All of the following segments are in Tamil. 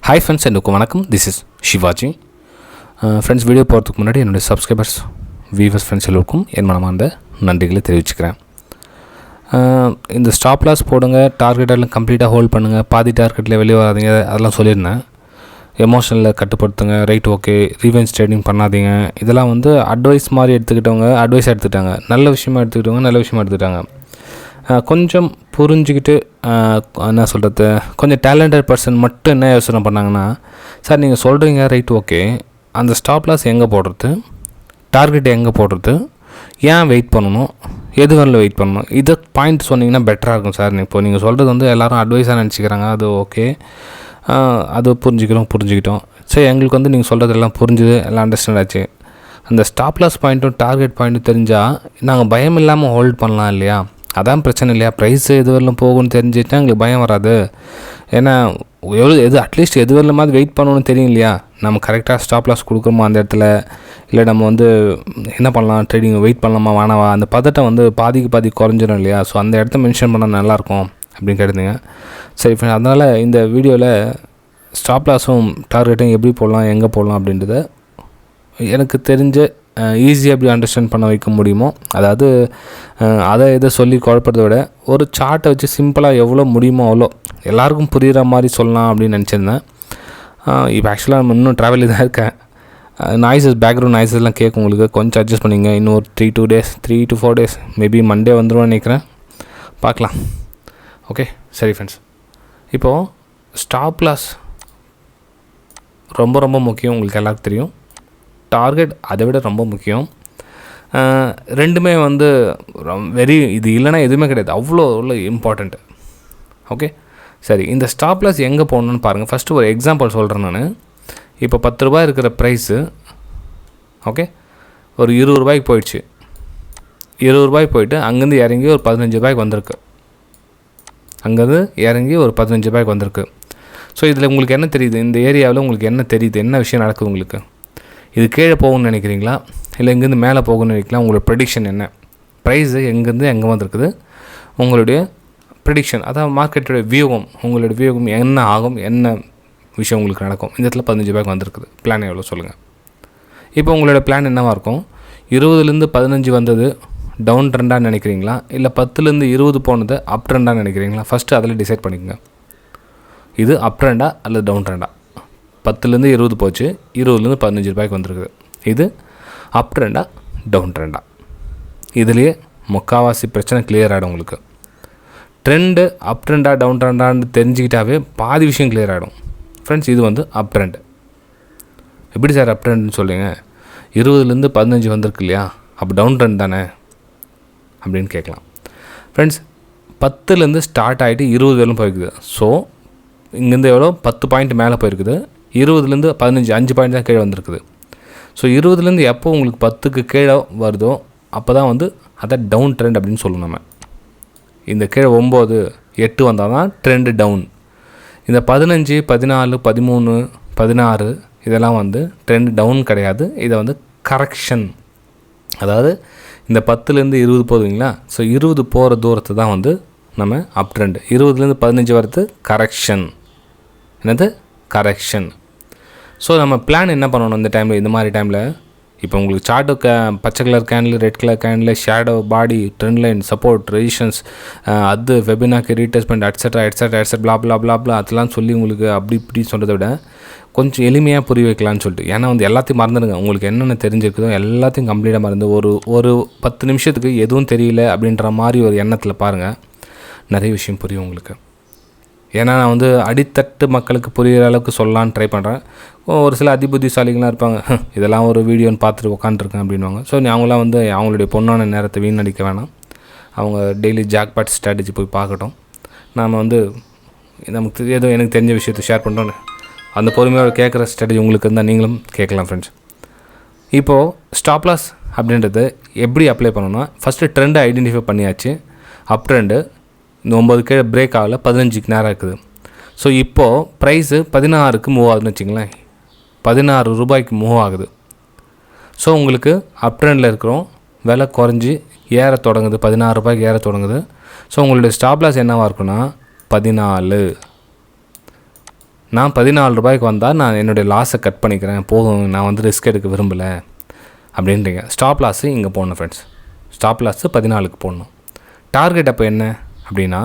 Hi friends, எல்லாருக்கும் வணக்கம். This is Shivaji. Friends, video போகிறதுக்கு முன்னாடி என்னுடைய சப்ஸ்கிரைபர்ஸ் வியூவர்ஸ் ஃப்ரெண்ட்ஸ் எல்லோருக்கும் என் மனமார்ந்த நன்றிகளை தெரிவிச்சுக்கிறேன். இந்த ஸ்டாப் லாஸ் போடுங்க, டார்கெட் எல்லாம் கம்ப்ளீட்டாக ஹோல்ட் பண்ணுங்கள், பாதி டார்கெட்டில் வெளியே வராதிங்க, அதெல்லாம் சொல்லியிருந்தேன். எமோஷனலில் கட்டுப்படுத்துங்க, ரைட் ஓகே, ரீவென்ஸ் ட்ரேடிங் பண்ணாதீங்க. இதெல்லாம் வந்து அட்வைஸ் மாதிரி எடுத்துக்கிட்டவங்க அட்வைஸ் எடுத்துக்கிட்டாங்க, நல்ல விஷயமா எடுத்துக்கிட்டவங்க நல்ல விஷயமா எடுத்துக்கிட்டாங்க. கொஞ்சம் புரிஞ்சுக்கிட்டு என்ன சொல்கிறது, கொஞ்சம் டேலண்டட் பர்சன் மட்டும் என்ன யோசனை பண்ணாங்கன்னா, சார் நீங்கள் சொல்கிறீங்க ரைட் ஓகே, அந்த ஸ்டாப் லாஸ் எங்கே போடுறது, டார்கெட் எங்கே போடுறது, ஏன் வெயிட் பண்ணணும், எது வரல வெயிட் பண்ணணும், இதை பாயிண்ட் சொன்னிங்கன்னா பெட்டராக இருக்கும் சார். இப்போ நீங்கள் சொல்கிறது வந்து எல்லோரும் அட்வைஸாக நினச்சிக்கிறாங்க, அது ஓகே, அது புரிஞ்சுக்கிட்டோம். சரி, எங்களுக்கு வந்து நீங்கள் சொல்கிறது எல்லாம் புரிஞ்சுது, எல்லாம் அண்டர்ஸ்டாண்ட் ஆச்சு. அந்த ஸ்டாப் லாஸ் பாயிண்ட்டும் டார்கெட் பாயிண்ட்டும் தெரிஞ்சால் நாங்கள் பயம் இல்லாமல் ஹோல்ட் பண்ணலாம் இல்லையா? அதான் பிரச்சனை இல்லையா? ப்ரைஸ் எது வரலும் போகும்னு தெரிஞ்சுட்டா எங்களுக்கு பயம் வராது. ஏன்னா அட்லீஸ்ட் எது வரலமாதிரி வெயிட் பண்ணணும்னு தெரியும் இல்லையா? நம்ம கரெக்டாக ஸ்டாப் லாஸ் கொடுக்குறோமோ அந்த இடத்துல, இல்லை நம்ம வந்து என்ன பண்ணலாம், ட்ரேடிங் வெயிட் பண்ணலாமா வேணாவா, அந்த பதட்டம் வந்து பாதி குறைஞ்சிடும் இல்லையா? ஸோ அந்த இடத்த மென்ஷன் பண்ணால் நல்லாயிருக்கும் அப்படின்னு கேட்டுங்க. சரி, அதனால் இந்த வீடியோவில் ஸ்டாப் லாஸும் டார்கெட்டும் எப்படி போடலாம், எங்கே போடலாம் அப்படின்றத எனக்கு தெரிஞ்ச ஈஸியாக எப்படி அண்டர்ஸ்டாண்ட் பண்ண வைக்க முடியுமோ, அதாவது அதை இதை சொல்லி குழப்பறதை விட ஒரு சார்ட்டை வச்சு சிம்பிளாக எவ்வளோ முடியுமோ அவ்வளோ எல்லாருக்கும் புரிகிற மாதிரி சொல்லலாம் அப்படின்னு நினச்சிருந்தேன். இப்போ ஆக்சுவலாக நம்ம இன்னும் ட்ராவலில் தான் இருக்கேன். நாய்ஸஸ், பேக்ரவுண்ட் நாய்ஸஸ்லாம் கேட்கும் உங்களுக்கு, கொஞ்சம் அட்ஜஸ்ட் பண்ணிங்க. இன்னும் ஒரு 3 to 4 days மேபி மண்டே வந்துடுவேன்னு நினைக்கிறேன், பார்க்கலாம். ஓகே, சரி ஃப்ரெண்ட்ஸ், இப்போது ஸ்டாப் லாஸ் ரொம்ப முக்கியம், உங்களுக்கு எல்லாருக்கும் தெரியும். டார்கெட் அதை விட ரொம்ப முக்கியம். ரெண்டுமே வந்து இது இல்லைனா எதுவுமே கிடையாது, அவ்வளோ இம்பார்ட்டண்ட்டு. ஓகே, சரி, இந்த ஸ்டாப் லாஸ் எங்கே போகணுன்னு பாருங்கள். ஃபஸ்ட்டு ஒரு எக்ஸாம்பிள் சொல்கிறேன் நான். இப்போ 10 ரூபாய் இருக்கிற ப்ரைஸு, ஓகே, ஒரு 20 ரூபாய்க்கு போயிடுச்சு. 20 ரூபாய்க்கு போயிட்டு அங்கேருந்து இறங்கி ஒரு 15 ரூபாய்க்கு வந்திருக்கு. அங்கேருந்து இறங்கி ஒரு 15 ரூபாய்க்கு வந்திருக்கு. ஸோ இதில் உங்களுக்கு என்ன தெரியுது, இந்த ஏரியாவில் உங்களுக்கு என்ன தெரியுது, என்ன விஷயம் நடக்குது உங்களுக்கு? இது கீழே போகணும்னு நினைக்கிறீங்களா, இல்லை இங்கேருந்து மேலே போகணும்னு நினைக்கலாம்? உங்களோட ப்ரெடிக்ஷன் என்ன? ப்ரைஸு எங்கேருந்து எங்கே வந்திருக்குது, உங்களுடைய ப்ரெடிக்ஷன், அதாவது மார்க்கெட்டோட வியூகம், உங்களோட வியூகம் என்ன ஆகும், என்ன விஷயம் உங்களுக்கு நடக்கும். இந்த இடத்துல 15 ரூபாய்க்கு வந்திருக்குது. பிளான் எவ்வளோ சொல்லுங்கள். இப்போ உங்களோட பிளான் என்னவாக இருக்கும்? 20லேருந்து 15 வந்தது டவுன் ட்ரெண்டாக நினைக்கிறீங்களா, இல்லை 10லேருந்து 20 போனது அப் ட்ரெண்டாக நினைக்கிறீங்களா? ஃபஸ்ட்டு அதில் டிசைட் பண்ணிக்கோங்க, இது அப் ட்ரெண்டா அல்லது டவுன் ட்ரெண்டா. 10லேருந்து 20 போச்சு, 20லேருந்து 15 ரூபாய்க்கு வந்திருக்குது. இது அப் ட்ரெண்டா டவுன் ட்ரெண்டா? இதுலேயே முக்கால்வாசி பிரச்சனை கிளியர் ஆகிடும் உங்களுக்கு. ட்ரெண்டு அப் ட்ரெண்டா டவுன் ட்ரெண்டான்னு தெரிஞ்சுக்கிட்டாவே பாதி விஷயம் கிளியர் ஆகிடும் ஃப்ரெண்ட்ஸ். இது வந்து அப் ட்ரெண்டு. எப்படி சார் அப் ட்ரெண்டுன்னு சொல்லுங்க? 20லேருந்து 15 வந்திருக்கு இல்லையா, அப்போ டவுன் ட்ரெண்ட் தானே அப்படின்னு கேட்கலாம். ஃப்ரெண்ட்ஸ், 10லேருந்து ஸ்டார்ட் ஆகிட்டு 20 வரையும் போயிருக்குது. ஸோ இங்கேருந்து எவ்வளோ 10 பாயிண்ட் மேலே போயிருக்குது. 20லேருந்து 15 5 பாயிண்ட் தான் கீழே வந்திருக்குது. ஸோ 20லேருந்து எப்போ உங்களுக்கு 10க்கு கீழே வருதோ அப்போ தான் வந்து அதை டவுன் ட்ரெண்ட் அப்படின்னு சொல்லணும். நம்ம இந்த கீழே 9 8 வந்தால் தான் ட்ரெண்டு டவுன். இந்த 15 14 13 16 இதெல்லாம் வந்து ட்ரெண்ட் டவுன் கிடையாது, இதை வந்து கரெக்ஷன். அதாவது இந்த 10லேருந்து 20 போதுங்களா, ஸோ 20 போகிற தூரத்தை தான் வந்து நம்ம அப் ட்ரெண்ட். 20லேருந்து 15 வரது கரெக்ஷன். என்னது? கரெக்ஷன். ஸோ நம்ம பிளான் என்ன பண்ணணும் இந்த டைமில், இந்த மாதிரி டைமில்? இப்போ உங்களுக்கு சார்ட்டு பச்சை colour candle, red colour candle, shadow, body, trend line, support, resistance, அது வெபினாக்கு ரீடெஸ்ட்மெண்ட் எட்ஸெட்ரா பிளா அதெல்லாம் சொல்லி உங்களுக்கு அப்படி இப்படி சொல்கிறத விட கொஞ்சம் எளிமையாக புரிய வைக்கலான்னு சொல்லிட்டு. ஏன்னா வந்து எல்லாத்தையும் மறந்துடுங்க, உங்களுக்கு என்னென்ன தெரிஞ்சிருக்குதோ எல்லாத்தையும் கம்ப்ளீட்டாக மறந்து ஒரு 10 நிமிஷத்துக்கு எதுவும் தெரியல அப்படின்ற மாதிரி ஒரு எண்ணத்தில் பாருங்கள், நிறைய விஷயம் புரியும் உங்களுக்கு. ஏன்னா நான் வந்து அடித்தட்டு மக்களுக்கு புரிகிற அளவுக்கு சொல்லலான்னு ட்ரை பண்ணுறேன். ஒரு சில அதிபுத்திசாலிகளாக இருப்பாங்க, இதெல்லாம் ஒரு வீடியோன்னு பார்த்துட்டு உட்காந்துருக்கேன் அப்படின்வாங்க. ஸோ அவங்களாம் வந்து அவங்களுடைய பொண்ணான நேரத்தை வீணடிக்க வேணாம். அவங்க டெய்லி ஜாக்பாட் ஸ்ட்ராட்டஜி போய் பார்க்கட்டும். நாம் வந்து நமக்கு ஏதோ எனக்கு தெரிஞ்ச விஷயத்தை ஷேர் பண்ணுறோன்னு அந்த பொறுமையோடு கேட்குற ஸ்ட்ராட்டஜி உங்களுக்கு இருந்தால் நீங்களும் கேட்கலாம் ஃப்ரெண்ட்ஸ். இப்போது ஸ்டாப் லாஸ் அப்படின்றது எப்படி அப்ளை பண்ணணும்னா, ஃபஸ்ட்டு ட்ரெண்டை ஐடென்டிஃபை பண்ணியாச்சு. அப் ட்ரெண்டு இந்த 9 கீழே பிரேக் ஆகலை, 15க்கு நேரம் இருக்குது. ஸோ இப்போது ப்ரைஸு 16க்கு மூவ் ஆகுதுன்னு வச்சிங்களேன், 16 ரூபாய்க்கு மூவ் ஆகுது. ஸோ உங்களுக்கு அப் ட்ரெண்டில் இருக்கிறோம், விலை குறைஞ்சி ஏற தொடங்குது, 16 ரூபாய்க்கு ஏற தொடங்குது. ஸோ உங்களுடைய ஸ்டாப் லாஸ் என்னவாக இருக்குன்னா 14. நான் 14 ரூபாய்க்கு வந்தால் நான் என்னுடைய லாஸை கட் பண்ணிக்கிறேன், போதும், நான் வந்து ரிஸ்க் எடுக்க விரும்பலை அப்படின்றீங்க. ஸ்டாப் லாஸு இங்கே போடணும் ஃப்ரெண்ட்ஸ். ஸ்டாப் லாஸு 14க்கு போடணும். டார்கெட் அப்போ என்ன அப்படின்னா,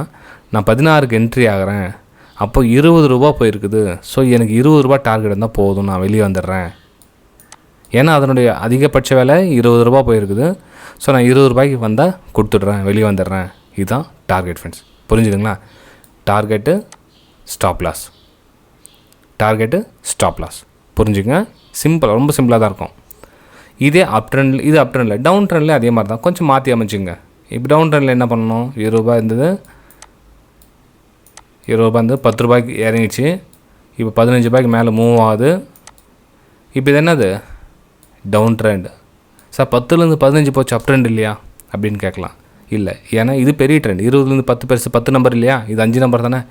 நான் 16க்கு என்ட்ரி ஆகிறேன், அப்போ 20 ரூபா போயிருக்குது. ஸோ எனக்கு 20 ரூபா டார்கெட் இருந்தால் போதும், நான் வெளியே வந்துடுறேன். ஏன்னா அதனுடைய அதிகபட்ச விலை 20 ரூபா போயிருக்குது. ஸோ நான் 20 ரூபாய்க்கு வந்தால் கொடுத்துட்றேன், வெளியே வந்துடுறேன். இதுதான் டார்கெட் ஃப்ரெண்ட்ஸ். புரிஞ்சுதுங்களா? Target, stop loss, target, stop loss. புரிஞ்சுங்க, சிம்பிள், ரொம்ப சிம்பிளாக தான் இருக்கும். இதே அப் ட்ரெண்டில், இது அப் ட்ரெண்டில். டவுன் ட்ரெண்ட்லேயே அதே மாதிரி தான், கொஞ்சம் மாற்றி அமைச்சுங்க. இப்போ டவுன் ட்ரெண்டில் என்ன பண்ணணும், 20 ரூபா இருந்தது, 20 ரூபா இருந்து 10 ரூபாய்க்கு இறங்கிச்சு. இப்போ 15 ரூபாய்க்கு மேலே மூவ் ஆகுது. இப்போ இது என்னது, டவுன் ட்ரெண்ட். சார் 10லேருந்து 15 போச்சு, அப் ட்ரெண்ட் இல்லையா அப்படின்னு கேட்கலாம். இல்லை, ஏன்னா இது பெரிய ட்ரெண்ட். 20லேருந்து 10 பெருசு, 10 நம்பர் இல்லையா, இது 5 நம்பர் தானே.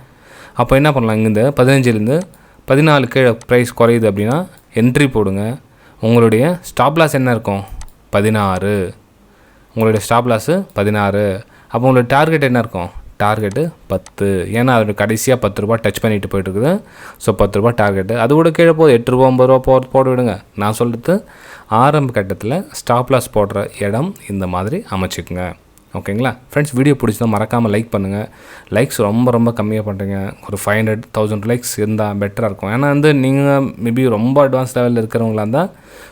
அப்போ என்ன பண்ணலாம், இங்கேருந்து 15லேருந்து 14 கீழே ப்ரைஸ் குறையுது அப்படின்னா என்ட்ரி போடுங்க. உங்களுடைய ஸ்டாப் லாஸ் என்ன இருக்கும், 16. உங்களுடைய ஸ்டாப் லாஸு 16. அப்போ உங்களுடைய டார்கெட் என்ன இருக்கும், டார்கெட்டு 10. ஏன்னா அதோட கடைசியாக 10 ரூபா டச் பண்ணிட்டு போய்ட்டுருக்குது. ஸோ 10 ரூபா டார்கெட்டு. அது கூட கீழே போகுது, 8 ரூபா 9 ரூபா போட விடுங்க. நான் சொல்கிறது ஆரம்ப கட்டத்தில் ஸ்டாப் லாஸ் போடுற இடம் இந்த மாதிரி அமைச்சிக்குங்க. ஓகேங்களா ஃப்ரெண்ட்ஸ்? வீடியோ பிடிச்சதான் மறக்காமல் லைக் பண்ணுங்கள். லைக்ஸ் ரொம்ப ரொம்ப கம்மியாக பண்ணுறீங்க. ஒரு 500,000 லைக்ஸ் இருந்தால் பெட்டராக இருக்கும். ஏன்னா வந்து நீங்கள் மேபி ரொம்ப அட்வான்ஸ் லெவலில் இருக்கிறவங்களா இருந்தால்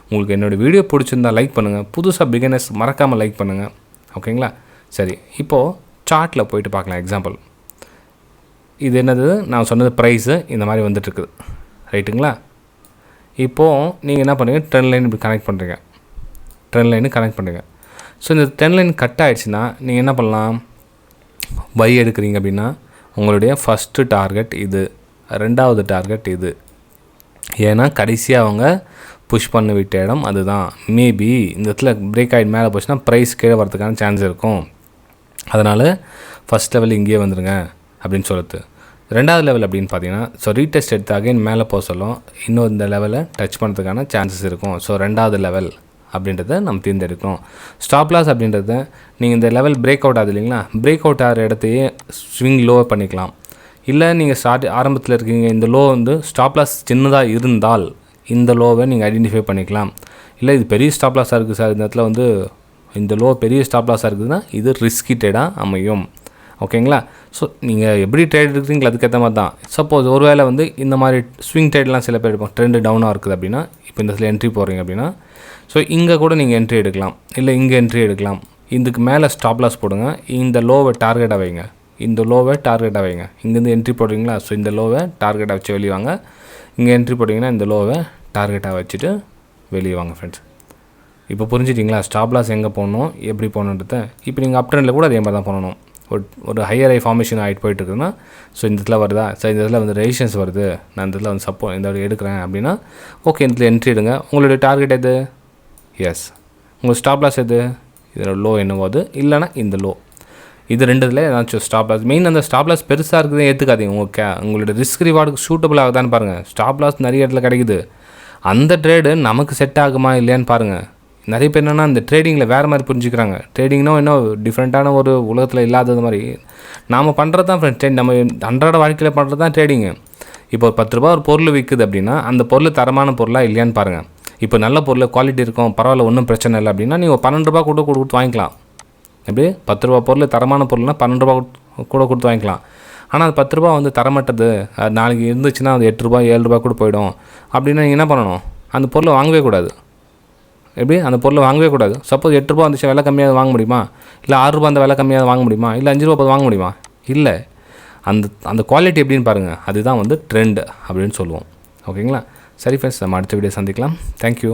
உங்களுக்கு என்னோடய வீடியோ பிடிச்சிருந்தா லைக் பண்ணுங்கள். புதுசாக பிகினர்ஸ் மறக்காமல் லைக் பண்ணுங்கள். ஓகேங்களா? சரி, இப்போது சார்ட்டில் போயிட்டு பார்க்கலாம். எக்ஸாம்பிள், இது என்னது, நான் சொன்னது ப்ரைஸு இந்த மாதிரி வந்துட்டுருக்குது, ரைட்டுங்களா? இப்போது நீங்கள் என்ன பண்ணுறீங்க, ட்ரெண்ட் லைன் இப்படி கனெக்ட் பண்ணுறீங்க, ட்ரெண்ட் லைனு கனெக்ட் பண்ணுறீங்க. ஸோ இந்த ட்ரெண்ட் லைன் கட் ஆகிடுச்சுன்னா நீங்கள் என்ன பண்ணலாம், பை எடுக்கிறீங்க அப்படின்னா உங்களுடைய ஃபஸ்ட்டு டார்கெட் இது, ரெண்டாவது டார்கெட் இது. ஏன்னா கடைசியாக அவங்க புஷ் பண்ண விட்ட இடம் அதுதான். மேபி இந்த இடத்துல பிரேக் ஆகிட்டு மேலே போச்சுன்னா ப்ரைஸ் கீழே வரதுக்கான சான்ஸ் இருக்கும். அதனால் ஃபஸ்ட் லெவல் இங்கேயே வந்துடுங்க அப்படின்னு சொல்லுது. ரெண்டாவது லெவல் அப்படின்னு பார்த்தீங்கன்னா, ஸோ ரீடெஸ்ட் எடுத்து அகைன் மேலே போக சொல்லும், இன்னும் இந்த லெவலை டச் பண்ணுறதுக்கான சான்சஸ் இருக்கும். ஸோ ரெண்டாவது லெவல் அப்படின்றத நம்ம தேர்ந்தெடுக்கணும். ஸ்டாப் லாஸ் அப்படின்றத நீங்கள் இந்த லெவல் பிரேக் அவுட் ஆகுது இல்லைங்களா, பிரேக் அவுட் ஆகிற இடத்தையே ஸ்விங் லோ பண்ணிக்கலாம். இல்லை நீங்கள் ஆரம்பத்தில் இருக்கீங்க, இந்த லோ வந்து ஸ்டாப் லாஸ் சின்னதாக இருந்தால் இந்த லோவை நீங்கள் ஐடென்டிஃபை பண்ணிக்கலாம். இல்லை இது பெரிய ஸ்டாப் லாஸாக இருக்குது சார், இந்த இடத்துல வந்து இந்த லோ பெரிய ஸ்டாப் லாஸாக இருக்குதுன்னா இது ரிஸ்கி ட்ரேடாக அமையும். ஓகேங்களா? ஸோ நீங்கள் எப்படி ட்ரேட் எடுக்கிறீங்களோ அதுக்கேற்ற மாதிரி தான். சப்போஸ் ஒரு வேளை வந்து இந்த மாதிரி ஸ்விங் ட்ரேட்லாம் சில பேர் எடுப்போம், ட்ரெண்டு டவுனாக இருக்குது அப்படின்னா, இப்போ இந்த இடத்துல என்ட்ரி போடுறீங்க அப்படின்னா, ஸோ இங்கே கூட நீங்கள் என்ட்ரி எடுக்கலாம், இல்லை இங்கே என்ட்ரி எடுக்கலாம். இதுக்கு மேலே ஸ்டாப் லாஸ் போடுங்க, இந்த லோவை டார்கெட்டாக வைங்க, இந்த லோவை டார்கெட்டாக வைங்க. இங்கேருந்து என்ட்ரி போடுறீங்களா, ஸோ இந்த லோவை டார்கெட்டாக வச்சு வெளியே வாங்க. இங்கே என்ட்ரி போட்டிங்கன்னா இந்த லோவை டார்கெட்டாக வச்சுட்டு வெளியே வாங்க ஃப்ரெண்ட்ஸ். இப்போ புரிஞ்சிட்டிங்களா ஸ்டாப் லாஸ் எங்கே போடணும், எப்படி போகணுன்றத? இப்போ நீங்கள் அப் ட்ரெண்டில் கூட அதே மாதிரி தான் பண்ணணும். ஒரு ஹையர் ஐ ஃபார்மேஷன் ஆகிட்டு போயிட்டுருக்குன்னா, ஸோ இந்த இடத்துல வருதா, ஸோ இந்த இடத்துல வந்து ரெசிஸ்டன்ஸ் வருது, நான் இந்த இடத்துல வந்து இந்த எடுக்கிறேன் அப்படின்னா ஓகே, இந்த இடத்துல என்ட்ரி எடுங்க. உங்களுடைய டார்கெட் எது, எஸ். உங்கள் ஸ்டாப் லாஸ் எது, இதோட லோ என்னவோ அது, இல்லைனா இந்த லோ. இது ரெண்டுத்தில் ஏதாச்சும் ஸ்டாப் லாஸ். மெயின் அந்த ஸ்டாப் லாஸ் பெருசாக இருக்குது ஏற்றுக்காதீங்க. உங்களோட ரிஸ்க் ரிவார்டுக்கு சூட்டபிள் ஆகுதான்னு பாருங்கள். ஸ்டாப் லாஸ் நிறைய இடத்துல கிடைக்குது, அந்த ட்ரேடு நமக்கு செட் ஆகுமா இல்லையான்னு பாருங்கள். நிறைய பேர் என்னென்னா இந்த ட்ரேடிங்கில் வேறு மாதிரி புரிஞ்சுக்கிறாங்க. ட்ரேடிங்னா இன்னும் டிஃப்ரெண்ட்டான ஒரு உலகத்தில் இல்லாதது மாதிரி நாம் பண்ணுறது தான் ஃப்ரெண்ட்ஸ். நம்ம அன்றாட வாழ்க்கையில் பண்ணுறது தான் ட்ரேடிங்கு. இப்போ ஒரு 10 ரூபா ஒரு பொருள் விற்குது அப்படின்னா அந்த பொருள் தரமான பொருளாக இல்லையான்னு பாருங்கள். இப்போ நல்ல பொருள் குவாலிட்டி இருக்கும், பரவாயில்ல, ஒன்றும் பிரச்சனை இல்லை அப்படின்னா நீங்கள் 12 ரூபா கூட கொடுத்து வாங்கிக்கலாம். எப்படி 10 ரூபா பொருள் தரமான பொருள்னால் 12 ரூபா கூட கொடுத்து வாங்கிக்கலாம். ஆனால் அது 10 ரூபா வந்து தரமாட்டது, நாளைக்கு இருந்துச்சுன்னா அது 8 ரூபா 7 ரூபா கூட போயிடும் அப்படின்னா நீங்கள் என்ன பண்ணணும், அந்த பொருளை வாங்கவே கூடாது. எப்படி அந்த பொருளை வாங்கவே கூடாது. சப்போஸ் 8 ரூபா வந்துச்சு, விலை கம்மியாக வாங்க முடியுமா? இல்லை 6 ரூபா அந்த விலை கம்மியாக வாங்க முடியுமா? இல்லை 5 ரூபா வாங்க முடியுமா? இல்லை. அந்த குவாலிட்டி எப்படின்னு பாருங்கள், அதுதான் வந்து ட்ரெண்ட் அப்படின்னு சொல்லுவோம். ஓகேங்களா? சரி ஃப்ரெண்ட்ஸ், நம்ம அடுத்த வீடியோ சந்திக்கலாம். தேங்க்யூ.